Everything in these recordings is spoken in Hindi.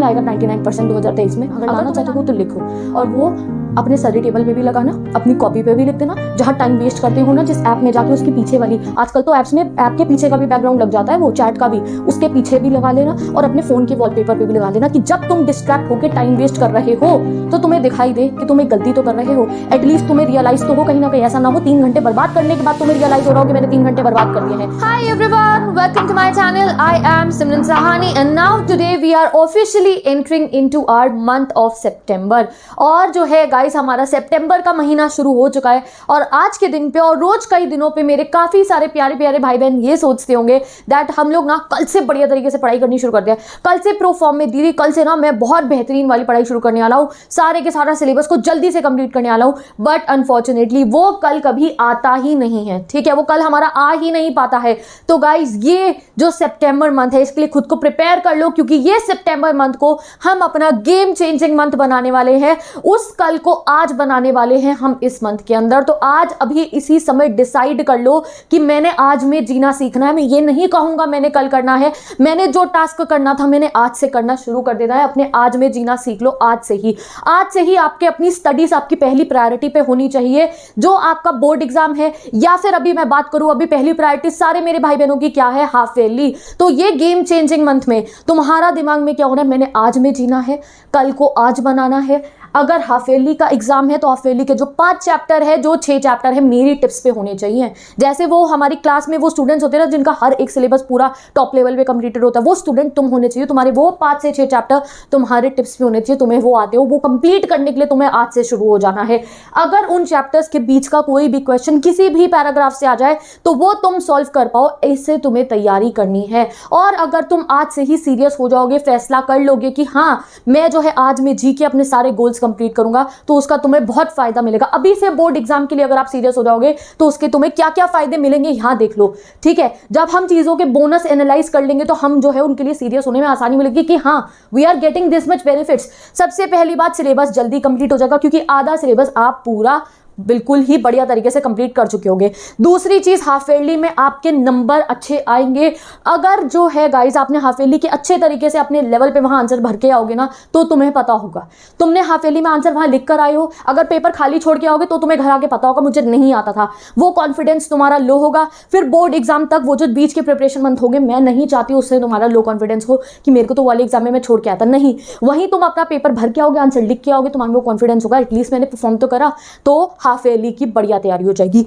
लाएगा 99% 2023 में। अगर लाना चाहते हो तो लिखो, और वो अपने स्टडी टेबल पे भी लगाना, अपनी कॉपी पे भी लिख देना। जहाँ टाइम वेस्ट करते हो ना जिस ऐप में जाके, उसकी पीछे वाली, आजकल तो ऐप्स में ऐप के पीछे का भी बैकग्राउंड लग जाता है, वो चैट का भी, उसके पीछे भी लगा लेना, और अपने फोन के वॉलपेपर पे भी लगा लेना कि जब तुम डिस्ट्रैक्ट होकर टाइम वेस्ट कर रहे हो तो तुम्हें दिखाई दे कि तुम एक गलती तो कर रहे हो। एटलीस्ट तुम्हें रियलाइज तो हो कहीं ना कहीं, ऐसा ना हो 3 घंटे बर्बाद करने के बाद तुम्हें रियलाइज हो रहा हो कि मैंने 3 घंटे बर्बाद कर दिए हैं। Hi everyone, welcome to my channel. I am Simran Sahani and now today we are officially entering into our month of September। और जो है गाइस, हमारा सितंबर का महीना शुरू हो चुका है, और आज के दिन पे और रोज कई दिनों पे मेरे काफी सारे प्यारे प्यारे भाई बहन ये सोचते होंगे दैट हम लोग ना कल से बढ़िया तरीके से पढ़ाई करनी शुरू कर दिया, कल से प्रो फॉर्म में दीदी, कल से ना मैं बहुत बेहतरीन वाली पढ़ाई शुरू करने वाला हूँ, सारे के सारा सिलेबस को जल्दी से कंप्लीट करने वाला हूँ। बट अनफॉर्चुनेटली वो कल कभी आता ही नहीं है, ठीक है, वो कल हमारा आ ही नहीं पाता है। तो गाइज, ये जो सितंबर मंथ है इसके लिए खुद को प्रिपेयर कर लो, क्योंकि ये सितंबर मंथ को हम अपना गेम चेंजिंग मंथ बनाने वाले हैं। उस कल को आज बनाने वाले हैं हम इस मंथ के अंदर। तो आज अभी इसी समय डिसाइड कर लो कि मैंने आज में जीना सीखना है। मैं ये नहीं कहूंगा मैंने कल करना है, मैंने जो टास्क करना था मैंने आज से करना शुरू कर देना है। अपने आज में जीना सीख लो आज से ही। आज से ही आपके अपनी स्टडीज आपकी पहली प्रायोरिटी पे होनी चाहिए। जो आपका बोर्ड एग्जाम है, या फिर अभी मैं बात करूं, अभी पहली प्रायोरिटी सारे मेरे भाई बहनों की क्या है, हाफ ईयरली। तो ये गेम चेंजिंग मंथ में तुम्हारा दिमाग में क्या होना है, मैंने आज में जीना है, कल को आज बनाना है। अगर हाफ ईयरली का एग्जाम है तो हाफ ईयरली के जो 5 चैप्टर है, जो 6 चैप्टर है, मेरी टिप्स पे होने चाहिए। जैसे वो हमारी क्लास में वो स्टूडेंट्स होते हैं ना जिनका हर एक सिलेबस पूरा टॉप लेवल पे कंप्लीटेड होता है, वो स्टूडेंट तुम होने चाहिए। तुम्हारे वो 5 से 6 चैप्टर तुम्हारे टिप्स पे होने चाहिए, तुम्हें वो आते हो। वो कंप्लीट करने के लिए तुम्हें आज से शुरू हो जाना है। अगर उन चैप्टर्स के बीच का कोई भी क्वेश्चन किसी भी पैराग्राफ से आ जाए तो वो तुम सॉल्व कर पाओ, इससे तुम्हें तैयारी करनी है। और अगर तुम आज से ही सीरियस हो जाओगे, फैसला कर लोगे कि हाँ मैं जो है आज में जी के अपने सारे गोल्स कंप्लीट करूंगा, तो उसका तुम्हें बहुत फायदा मिलेगा। अभी से बोर्ड एग्जाम के लिए अगर आप सीरियस हो जाओगे तो उसके तुम्हें क्या क्या फायदे मिलेंगे यहां देख लो, ठीक है। जब हम चीजों के बोनस एनालाइज कर लेंगे तो हम जो है उनके लिए सीरियस होने में आसानी मिलेगी कि हाँ we are getting this much benefits. सबसे पहली बात, सिलेबस जल्दी कंप्लीट हो जाएगा, क्योंकि आधा सिलेबस आप पूरा बिल्कुल ही बढ़िया तरीके से कंप्लीट कर चुके होंगे। दूसरी चीज, हाफ ईयरली में आपके नंबर अच्छे आएंगे। अगर जो है गाइज आपने हाफ ईयरली के अच्छे तरीके से अपने लेवल पे वहां आंसर भर के आओगे ना, तो तुम्हें पता होगा, तुमने हाफ ईयरली में आंसर वहां लिख कर आए हो, अगर पेपर खाली छोड़ के आओगे तो तुम्हें घर आके पता होगा मुझे नहीं आता था। वो कॉन्फिडेंस तुम्हारा लो होगा। फिर बोर्ड एग्जाम तक वो जो बीच के प्रिपरेशन मंथ होंगे, मैं नहीं चाहती उससे तुम्हारा लो कॉन्फिडेंस हो कि मेरे को तो वाले एग्जाम में मैं छोड़ के आता नहीं। वहीं तुम अपना पेपर भर के आओगे, आंसर लिख के आओगे, तुम्हारे वो कॉन्फिडेंस होगा एटलीस्ट मैंने परफॉर्म तो करा। तो हाफ ईयरली की बढ़िया तैयारी हो जाएगी।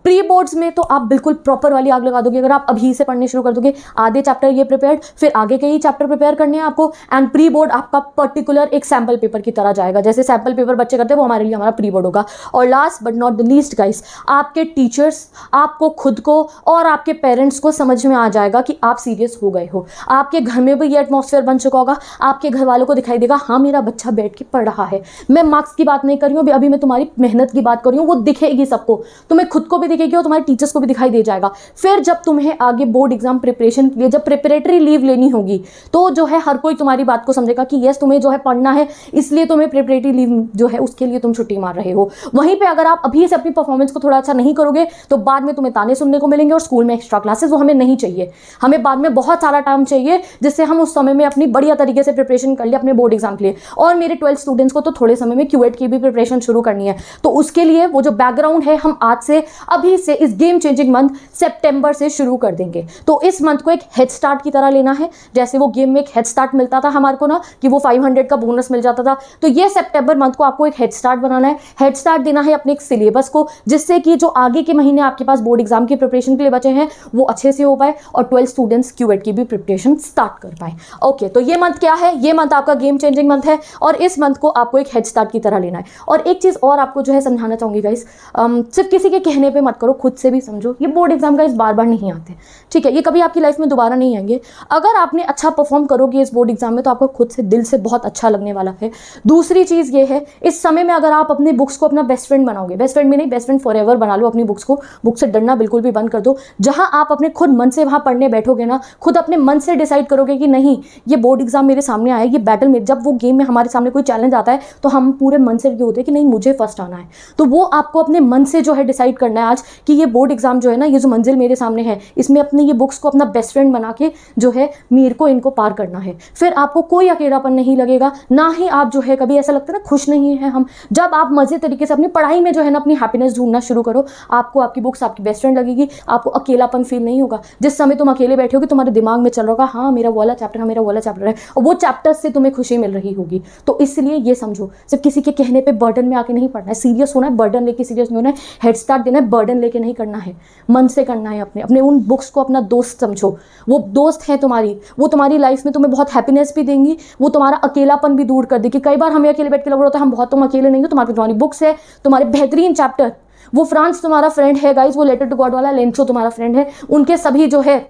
प्री बोर्ड्स में तो आप बिल्कुल प्रॉपर वाली आग लगा दोगे। अगर आप अभी से पढ़ने शुरू कर दोगे, आधे चैप्टर ये प्रिपेयर्ड, फिर आगे के ही चैप्टर प्रिपेयर करने हैं आपको, एंड प्री बोर्ड आपका पर्टिकुलर एक सैम्पल पेपर की तरह जाएगा। जैसे सैम्पल पेपर बच्चे करते हैं वो हमारे लिए हमारा प्री बोर्ड होगा। और last but not the least guys, आपके टीचर्स, आपको खुद को और आपके पेरेंट्स को समझ में आ जाएगा कि आप सीरियस हो गए हो। आपके घर में भी ये एटमॉस्फेयर बन चुका होगा, आपके घर वालों को दिखाई देगा हाँ मेरा बच्चा बैठ के पढ़ रहा है। मैं मार्क्स की बात नहीं कर रही हूँ, अभी मैं तुम्हारी मेहनत की बात कर रही हूँ। वो दिखेगी सबको, तुम्हें खुद को भी दिखेगी और तुम्हारे टीचर्स को भी दिखाई दे जाएगा। फिर जब तुम्हें आगे बोर्ड एग्जाम प्रिपरेशन के लिए जब प्रिपरेटरी लीव लेनी होगी, तो जो है हर कोई तुम्हारी बात को समझेगा कि यस तुम्हें जो है पढ़ना है, इसलिए तुम्हें प्रिपरेटरी लीव जो है उसके लिए तुम छुट्टी मार रहे हो। वहीं पे अगर आप अभी से अपनी परफॉर्मेंस को थोड़ा अच्छा नहीं करोगे तो बाद में तुम्हें ताने सुनने को मिलेंगे। और स्कूल में एक्स्ट्रा क्लासेस वो हमें नहीं चाहिए, हमें बाद में बहुत सारा टाइम चाहिए जिससे हम उस समय में अपनी बढ़िया तरीके से प्रिपरेशन कर ले अपने बोर्ड एग्जाम के लिए। और मेरे 12 स्टूडेंट्स को तो थोड़े समय में क्यूएट की भी प्रिपरेशन शुरू करनी है, तो उसके लिए वो जो बैकग्राउंड है हम आज से अभी से इस गेम चेंजिंग मंथ सितंबर से शुरू कर देंगे। तो इस मंथ को एक हेड स्टार्ट की तरह लेना है, जैसे वो गेम में एक हेड स्टार्ट मिलता था हमारे को ना कि वो 500 का बोनस मिल जाता था, तो ये सितंबर मंथ को आपको एक हेड स्टार्ट बनाना है। हेड स्टार्ट देना है अपने एक सिलेबस को, जिससे कि जो आगे के महीने आपके पास बोर्ड एग्जाम की प्रिपरेशन के लिए बचे हैं वो अच्छे से हो पाए और 12 स्टूडेंट्स क्यूएट की भी प्रिपरेशन स्टार्ट कर पाए। ओके, तो ये मंथ क्या है, ये मंथ आपका गेम चेंजिंग मंथ है और इस मंथ को आपको एक हेड स्टार्ट की तरह लेना है। और एक चीज और आपको जो है समझाना चाहूंगी गाइस, सिर्फ किसी के कहने पे मत करो, खुद से भी समझो। ये बोर्ड एग्जाम गाइस बार बार नहीं आते, ठीक है, ये कभी आपकी लाइफ में दोबारा नहीं आएंगे। अगर आपने अच्छा परफॉर्म करोगे इस बोर्ड एग्जाम में तो आपको खुद से दिल से बहुत अच्छा लगने वाला है। दूसरी चीज ये है, इस समय में अगर आप अपने बुक्स को अपना बेस्ट फ्रेंड बनाओगे, बेस्ट फ्रेंड में नहीं, बेस्ट फ्रेंड फॉर एवर बना लो अपनी बुक्स को। बुक से डरना बिल्कुल भी बंद कर दो। जहां आप अपने खुद मन से वहां पढ़ने बैठोगे ना, खुद अपने मन से डिसाइड करोगे कि नहीं ये बोर्ड एग्जाम मेरे सामने आया, ये बैटल में, जब वो गेम में हमारे सामने कोई चैलेंज आता है तो हम पूरे मन से ये होते हैं कि नहीं मुझे फर्स्ट आना है। तो वो आपको अपने मन से जो है डिसाइड करना है आज कि ये बोर्ड एग्जाम जो है ना, ये जो मंजिल मेरे सामने है, इसमें अपने ये बुक्स को अपना बेस्ट फ्रेंड बना के जो है मेरे को इनको पार करना है। फिर आपको कोई अकेलापन नहीं लगेगा, ना ही आप जो है कभी ऐसा लगता है ना खुश नहीं है हम। जब आप मजे तरीके से अपनी पढ़ाई में जो है ना अपनी हैप्पीनेस ढूंढना शुरू करो, आपको आपकी बुक्स आपकी बेस्ट फ्रेंड लगेगी, आपको अकेलापन फील नहीं होगा। जिस समय तुम अकेले बैठे होगे तुम्हारे दिमाग में चल रहा होगा हाँ मेरा वाला चैप्टर, हाँ मेरा वाला चैप्टर है, और वो चैप्टर से तुम्हें खुशी मिल रही होगी। तो इसलिए ये समझो, सिर्फ किसी के कहने पे बर्डन में आके नहीं पढ़ना है, सीरियस होना है, बर्डन लेके सीरियस नहीं होना है, हेड स्टार्ट देना है, बर्डन लेके नहीं करना है, मन से करना है। अपने अपने उन बुक्स को अपना दोस्त समझो, वो दोस्त है तुम्हारी, वो तुम्हारी लाइफ में तुम्हें बहुत हैप्पीनेस भी देंगी, वो तुम्हारा अकेलापन भी दूर कर देगी। कई बार हमें अकेले बैठ के लग रहा होता है हम बहुत, तुम अकेले नहीं हो, तुम्हारी बुक्स है, तुम्हारे बेहतरीन चैप्टर, वो फ्रांस तुम्हारा फ्रेंड है गाइस, वो लेटर टू गॉड वाला लेंचो तुम्हारा फ्रेंड है, उनके सभी जो है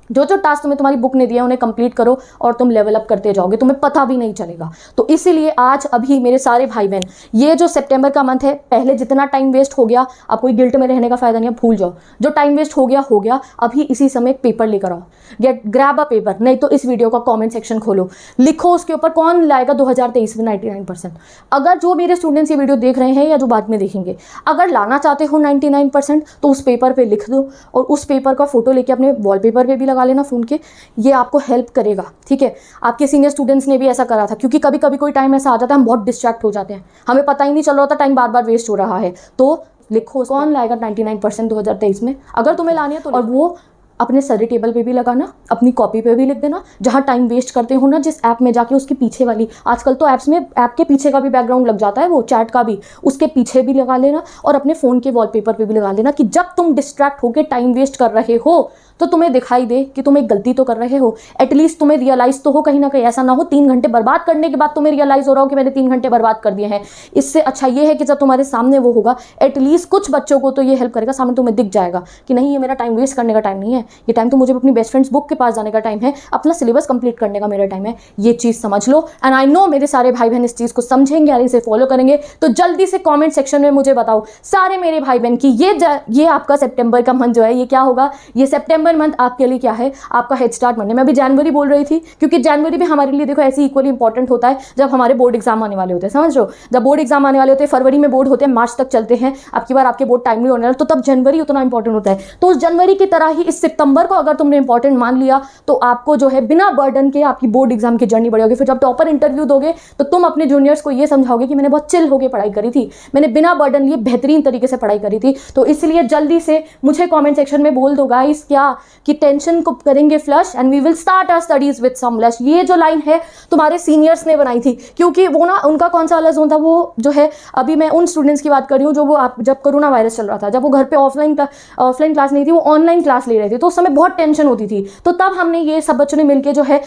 जो टास्क तुम्हें तुम्हारी बुक ने दिया उन्हें कंप्लीट करो और तुम लेवल अप करते जाओगे, तुम्हें पता भी नहीं चलेगा। तो इसीलिए आज अभी मेरे सारे भाई बहन, ये जो सितंबर का मंथ है, पहले जितना टाइम वेस्ट हो गया, आप कोई गिल्ट में रहने का फायदा नहीं है, भूल जाओ। जो टाइम वेस्ट हो गया। अभी इसी समय एक पेपर लेकर आओ, ग्रैब अ पेपर, नहीं तो इस वीडियो का कॉमेंट सेक्शन खोलो, लिखो उसके ऊपर कौन लाएगा 2023 में 99%। अगर जो मेरे स्टूडेंट्स ये वीडियो देख रहे हैं या जो बाद में देखेंगे, अगर लाना चाहते हो 99% तो उस पेपर पे लिख दो और उस पेपर का फोटो लेके अपने वॉलपेपर पे भी लगा लेना फ़ोन के, ये आपको हेल्प करेगा। ठीक है, आपके सीनियर स्टूडेंट्स ने भी ऐसा करा था, क्योंकि कभी कभी कोई टाइम ऐसा आ जाता है हम बहुत डिस्ट्रैक्ट हो जाते हैं, हमें पता ही नहीं चल रहा होता, टाइम बार बार वेस्ट हो रहा है। तो लिखो कौन लाएगा 99% 2023 में, अगर तुम्हें लानी है तो। और वो अपने स्टडी टेबल पे भी लगाना, अपनी कॉपी पे भी लिख देना, जहाँ टाइम वेस्ट करते हो ना जिस ऐप में जाके, उसके पीछे वाली, आजकल तो ऐप्स में ऐप के पीछे का भी बैकग्राउंड लग जाता है, वो चैट का भी, उसके पीछे भी लगा लेना और अपने फ़ोन के वॉलपेपर पे भी लगा लेना कि जब तुम डिस्ट्रैक्ट होकर टाइम वेस्ट कर रहे हो तो तुम्हें दिखाई दे कि तुम एक गलती तो कर रहे हो, एटलीस्ट तुम्हें रियलाइज़ तो हो कहीं ना कहीं। ऐसा ना हो 3 घंटे बर्बाद करने के बाद तुम्हें रियलाइज़ हो रहा हो कि मैंने 3 घंटे बर्बाद कर दिए हैं। इससे अच्छा ये है कि जब तुम्हारे सामने वो होगा, एटलीस्ट कुछ बच्चों को तो ये हेल्प करेगा, सामने तुम्हें दिख जाएगा कि नहीं ये मेरा टाइम वेस्ट करने का टाइम नहीं है, ये टाइम तो मुझे अपनी बेस्ट फ्रेंड्स बुक के पास जाने का टाइम है, अपना सिलेबस कंप्लीट करने का मेरा टाइम है। ये चीज़ समझ लो, एंड आई नो मेरे सारे भाई बहन इस चीज़ को समझेंगे और इसे फॉलो करेंगे। तो जल्दी से कॉमेंट सेक्शन में मुझे बताओ सारे मेरे भाई बहन की ये आपका सितंबर का मंथ जो है ये क्या होगा। ये सितंबर मंथ आपके लिए क्या है, आपका हेड स्टार्ट मंथ है। मैं अभी जनवरी बोल रही थी क्योंकि जनवरी भी हमारे लिए देखो ऐसे इक्वली इंपॉर्टेंट होता है जब हमारे बोर्ड एग्जाम आने वाले होते हैं, समझ लो। जब बोर्ड एग्जाम आने वाले होते हैं, फरवरी में बोर्ड होते हैं, मार्च तक चलते हैं, आपकी बार आपके बोर्ड टाइमली होने वाले, तो तब जनवरी उतना इंपॉर्टेंट होता है। तो उस जनवरी की तरह ही इस सितंबर को अगर तुमने इंपॉर्टेंट मान लिया तो आपको जो है बिना बर्डन के आपकी बोर्ड एग्जाम की जर्नी बढ़ेगी। फिर जब टॉपर इंटरव्यू दोगे तो तुम अपने जूनियर्स को ये समझाओगे कि मैंने बहुत चिल होकर पढ़ाई करी थी, मैंने बिना बर्डन लिए बेहतरीन तरीके से पढ़ाई करी थी। तो इसलिए जल्दी से मुझे कमेंट सेक्शन में बोल दो गाइस क्या कि टेंशन को करेंगे flush and we will start our studies with some blush. ये जो लाइन है तुम्हारे सीनियर्स ने बनाई थी, क्योंकि वो ना उनका कौन सा वाला जोन था, वो जो है अभी मैं उन स्टूडेंट्स की बात कर रही हूँ जो वो जब कोरोना वायरस चल रहा था, जब वो घर पे ऑफलाइन क्लास नहीं थी, वो ऑनलाइन क्लास ले रहे थे, तो उस समय बहुत टेंशन होती थी। तो तब हमने ये सब बच्चों ने मिलकर जो है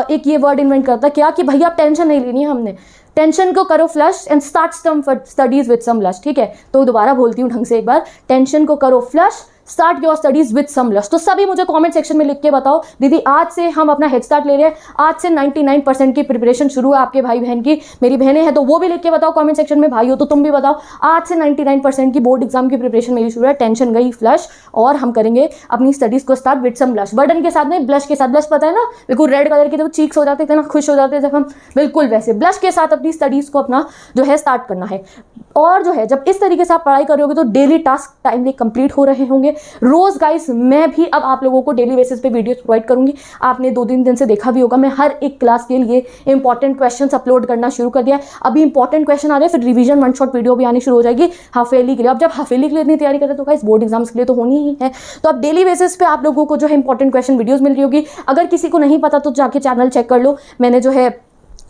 एक ये वर्ड इन्वेंट करता क्या कि भैया आप टेंशन नहीं लेनी है, हमने टेंशन को करो flush and start some studies with some blush. ठीक है, तो दोबारा बोलती हूँ ढंग से एक बार, टेंशन को करो flush, start your studies with some blush. तो सभी मुझे कमेंट सेक्शन में लिख के बताओ दीदी आज से हम अपना हेड स्टार्ट ले रहे हैं, आज से 99% की प्रिपरेशन शुरू है आपके भाई बहन की। मेरी बहनें हैं तो वो भी लिख के बताओ कमेंट सेक्शन में, भाई हो तो तुम भी बताओ आज से 99% की बोर्ड एग्जाम की प्रिपरेशन मेरी शुरू है, टेंशन गई फ्लश, और हम करेंगे अपनी स्टडीज को start with some blush. Burden के साथ नहीं, ब्लश के साथ। ब्लश पता है ना, बिल्कुल रेड कलर के जब चीक्स हो जाते थे ना, खुश हो जाते थे जब हम, बिल्कुल वैसे ब्लश के साथ अपनी स्टडीज को अपना जो है स्टार्ट करना है। और जो है जब इस तरीके से आप पढ़ाई करोगे तो डेली टास्क टाइमली कंप्लीट हो रहे होंगे। रोज गाइस मैं भी अब आप लोगों को डेली बेसिस पे वीडियोस प्रोवाइड करूंगी। आपने 2-3 दिन से देखा भी होगा, मैं हर एक क्लास के लिए इंपॉर्टेंट क्वेश्चंस अपलोड करना शुरू कर दिया है। अभी इंपॉर्टेंट क्वेश्चन आ रहे हैं, फिर रिवीजन 1 शॉट वीडियो भी आनी शुरू हो जाएगी हाफेली के लिए। अब जब हाफेली के लिए इतनी तैयारी करते तो गाइस बोर्ड एग्जाम्स के लिए तो होनी ही है। तो अब डेली बेसिस पे आप लोगों को जो है इंपॉर्टेंट क्वेश्चन वीडियोस मिल रही होगी। अगर किसी को नहीं पता तो जाके चैनल चेक कर लो, मैंने जो है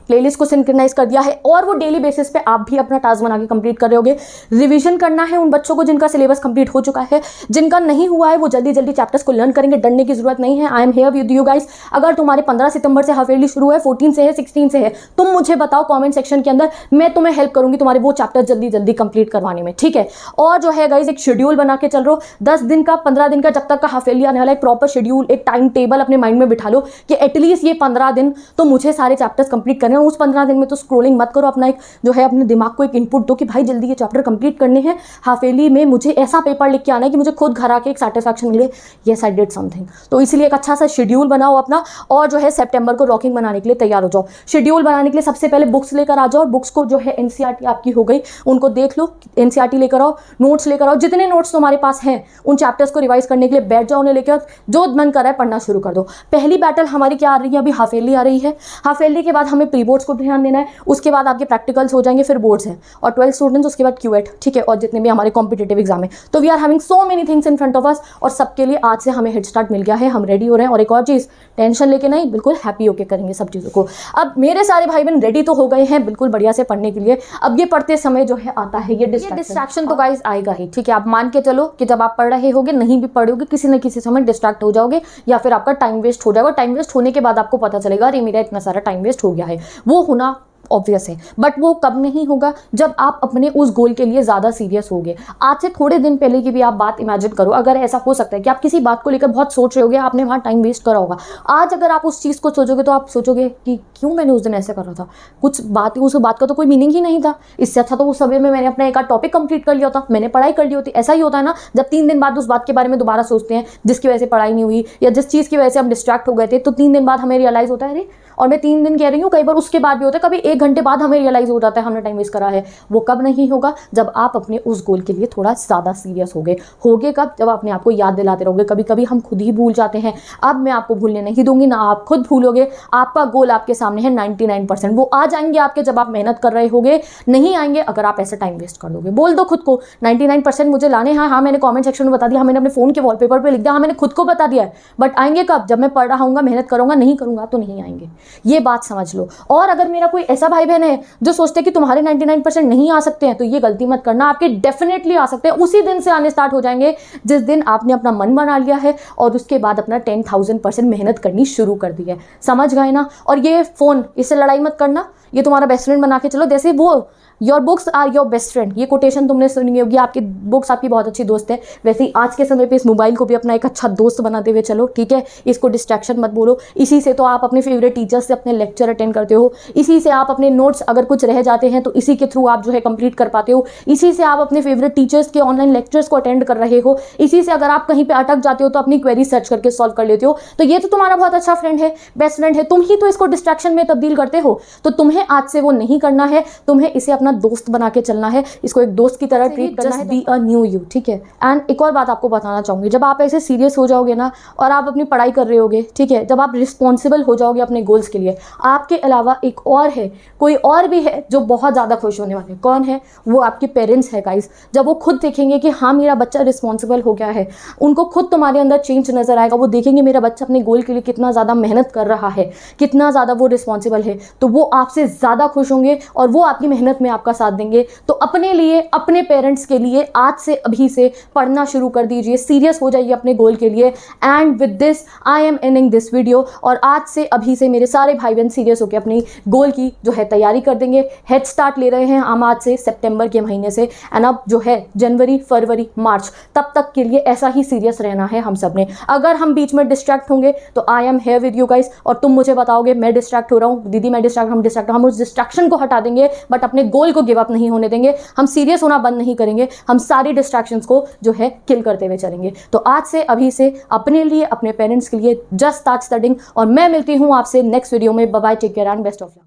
प्लेलिस्ट को सिंक्रोनाइज कर दिया है, और वो डेली बेसिस पे आप भी अपना टास्क बना के कंप्लीट कर रहे होगे। रिवीजन करना है उन बच्चों को जिनका सिलेबस कंप्लीट हो चुका है, जिनका नहीं हुआ है वो जल्दी जल्दी चैप्टर्स को लर्न करेंगे, डरने की जरूरत नहीं है। I am here with you guys. अगर तुम्हारे 15 सितंबर से हाफ ईयरली शुरू है, 14 से है, 16 से है, तुम मुझे बताओ कॉमेंट सेक्शन के अंदर, मैं तुम्हें हेल्प करूंगी तुम्हारे वो चैप्टर जल्दी जल्दी कंप्लीट करवाने में। ठीक है, और जो है गाइस एक शेड्यूल बना के चल रहा हो, 10 दिन का 15 दिन का जब तक का हाफ ईयरली आने वाला, एक प्रॉपर शेड्यूल, एक टाइम टेबल अपने माइंड में बिठा लो कि एटलीस्ट ये 15 दिन तो मुझे सारे चैप्टर्स कंप्लीट करने मैंने उस 15 दिन में तो स्क्रोलिंग मत करो, अपना एक जो है अपने दिमाग को एक इनपुट दो कि भाई जल्दी ये चैप्टर कंप्लीट करने हैं, हाफ ईयरली में मुझे ऐसा पेपर लिख के आना है कि मुझे खुद घर आके एक सेटिस्फैक्शन मिले, येस आई डिड समथिंग। तो इसीलिए एक अच्छा सा शेड्यूल बनाओ अपना, और जो है सितंबर को रॉकिंग बनाने के लिए तैयार हो जाओ। शेड्यूल बनाने के लिए सबसे पहले बुक्स लेकर आ जाओ, और बुक्स को जो है एनसीईआरटी आपकी हो गई उनको देख लो, एनसीईआरटी लेकर आओ, नोट्स लेकर आओ, जितने नोट्स तुम्हारे पास हैं उन चैप्टर्स को रिवाइज करने के लिए बैठ जाओ, उन्हें लेकर जो मन कर रहा है पढ़ना शुरू कर दो। पहली बैटल हमारी क्या आ रही है, अभी हाफ ईयरली आ रही है। हाफ ईयरली के बाद हमें प्री बोर्ड्स को ध्यान देना है, उसके बाद आपके प्रैक्टिकल्स हो जाएंगे, फिर बोर्ड्स हैं, और 12 स्टूडेंट्स उसके बाद क्यूएट, ठीक है, और जितने भी हमारे कॉम्पिटेटिव एग्जाम है। तो we are having so many things in front of us, और सबके लिए आज से हमें हेड स्टार्ट मिल गया है, हम रेडी हो रहे हैं। और एक और चीज़, टेंशन लेके नहीं, बिल्कुल हैप्पी होके करेंगे सब चीज़ों को। अब मेरे सारे भाई बहन रेडी तो हो गए हैं बिल्कुल बढ़िया से पढ़ने के लिए। अब ये पढ़ते समय जो है आता है ये डिस्ट्रैक्शन, तो गाइस आएगा ही, ठीक है। आप मान के चलो कि जब आप पढ़ रहे होगे, नहीं भी पढ़ोगे, किसी न किसी समय डिस्ट्रैक्ट हो जाओगे, या फिर आपका टाइम वेस्ट हो जाएगा। टाइम वेस्ट होने के बाद आपको पता चलेगा अरे मेरा इतना सारा टाइम वेस्ट हो गया है, वो होना ऑब्वियस है। बट वो कब नहीं होगा, जब आप अपने उस गोल के लिए ज़्यादा सीरियस होगे। आज से थोड़े दिन पहले की भी आप बात इमेजिन करो, अगर ऐसा हो सकता है कि आप किसी बात को लेकर बहुत सोच रहे होगे, आपने वहाँ टाइम वेस्ट करा होगा। आज अगर आप उस चीज़ को सोचोगे तो आप सोचोगे कि क्यों मैंने उस दिन ऐसे करा था, कुछ बात, उस बात का तो कोई मीनिंग ही नहीं था। इससे अच्छा तो उस समय में मैंने अपना एक आध टॉपिक कंप्लीट कर लिया होता, मैंने पढ़ाई कर ली होती। ऐसा ही होता है ना, जब 3 दिन बाद उस बात के बारे में दोबारा सोचते हैं जिसकी वजह से पढ़ाई नहीं हुई, या जिस चीज़ की वजह से हम डिस्ट्रैक्ट हो गए थे, तो 3 दिन बाद हमें रियलाइज़ होता है अरे, और मैं 3 दिन कह रही हूँ, कई बार उसके बाद भी होता है, कभी 1 घंटे बाद हमें रियलाइज हो जाता है हमने टाइम वेस्ट करा है। वो कब नहीं होगा, जब आप अपने उस गोल के लिए थोड़ा ज़्यादा सीरियस होगे। कब, जब अपने आप को याद दिलाते रहोगे। कभी कभी हम खुद ही भूल जाते हैं, अब मैं आपको भूलने नहीं दूंगी, ना आप खुद भूलोगे। आपका गोल आपके सामने है 99%, वो आ जाएंगे आपके जब आप मेहनत कर रहे होगे, नहीं आएंगे अगर आप ऐसे टाइम वेस्ट कर दोगे। बोल दो खुद को 99% मुझे लाने हैं। हाँ, मैंने कमेंट सेक्शन में बता दिया, हाँ मैंने अपने फोन के वॉलपेपर पे लिख दिया, हाँ मैंने खुद को बता दिया है, बट आएंगे कब, जब मैं पढ़ रहा हूँ, मेहनत करूंगा, नहीं करूंगा तो नहीं आएंगे। ये बात समझ लो। और अगर मेरा कोई ऐसा भाई बहन है जो सोचते हैं कि तुम्हारे 99% नहीं आ सकते हैं, तो ये गलती मत करना, आपके डेफिनेटली आ सकते हैं। उसी दिन से आने स्टार्ट हो जाएंगे जिस दिन आपने अपना मन बना लिया है और उसके बाद अपना 10,000% मेहनत करनी शुरू कर दी है। समझ गए ना। और ये फोन, इससे लड़ाई मत करना, ये तुम्हारा बेस्ट फ्रेंड बना के चलो। जैसे वो your books are your best friend, ये कोटेशन तुमने सुनी होगी, आपकी बुक्स आपकी बहुत अच्छी दोस्त है। वैसे ही आज के समय पे इस मोबाइल को भी अपना एक अच्छा दोस्त बनाते हुए चलो, ठीक है। इसको डिस्ट्रैक्शन मत बोलो। इसी से तो आप अपने फेवरेट टीचर्स से अपने लेक्चर अटेंड करते हो, इसी से आप अपने नोट्स अगर कुछ रह जाते हैं तो इसी के थ्रू आप जो है कंप्लीट कर पाते हो, इसी से आप अपने फेवरेट टीचर्स के ऑनलाइन लेक्चर्स को अटेंड कर रहे हो, इसी से अगर आप कहीं पर अटक जाते हो तो अपनी क्वेरी सर्च करके सॉल्व कर लेते हो। तो ये तो तुम्हारा बहुत अच्छा फ्रेंड है, बेस्ट फ्रेंड है। तुम ही तो इसको डिस्ट्रैक्शन में तब्दील करते हो। तो तुम्हें आज से वो नहीं करना है, तुम्हें इसे अपना दोस्त बना के चलना है, इसको एक दोस्त की तरह ट्रीट करना है। बी अ न्यू यू, ठीक है। एंड एक और बात आपको बताना चाहूंगी, जब आप ऐसे सीरियस हो जाओगे ना और आप अपनी पढ़ाई कर रहे होगे, ठीक है, जब आप रिस्पॉन्सिबल हो जाओगे अपने गोल्स के लिए, आपके अलावा एक और है, कोई और भी है जो बहुत ज़्यादा खुश होने वाले। कौन है वो? आपके पेरेंट्स है गाइस। जब वो खुद देखेंगे कि हाँ मेरा बच्चा रिस्पॉन्सिबल हो गया है, उनको खुद तुम्हारे अंदर चेंज नजर आएगा। वो देखेंगे मेरा बच्चा अपने गोल के लिए कितना ज़्यादा मेहनत कर रहा है, कितना ज़्यादा वो रिस्पॉन्सिबल है, तो वो आपसे ज़्यादा खुश होंगे और वो आपकी मेहनत में आपका साथ देंगे। तो अपने लिए, अपने पेरेंट्स के लिए आज से, अभी से पढ़ना शुरू कर दीजिए, सीरियस हो जाइए अपने गोल के लिए। And with this I am ending this video. और आज से, अभी से मेरे सारे भाई बहन सीरियस होकर अपनी गोल की जो है तैयारी कर देंगे। हेड स्टार्ट ले रहे हैं हम आज से सितंबर के महीने से, एंड अब जो है जनवरी, फरवरी, मार्च तब तक के लिए ऐसा ही सीरियस रहना है हम सब ने। अगर हम बीच में डिस्ट्रैक्ट होंगे तो I am here with you guys, और तुम मुझे बताओगे मैं डिस्ट्रैक्ट हो रहा हूँ, दीदी मैं डिस्ट्रैक्ट, हम उस डिस्ट्रैक्शन को हटा देंगे, बट अपने गोल को गिव अप नहीं होने देंगे। हम सीरियस होना बंद नहीं करेंगे, हम सारी डिस्ट्रैक्शंस को जो है किल करते हुए चलेंगे। तो आज से, अभी से अपने लिए, अपने पेरेंट्स के लिए जस्ट स्टार्ट स्टडिंग। और मैं मिलती हूँ आपसे नेक्स्ट वीडियो में। Bye bye, take care and best of luck.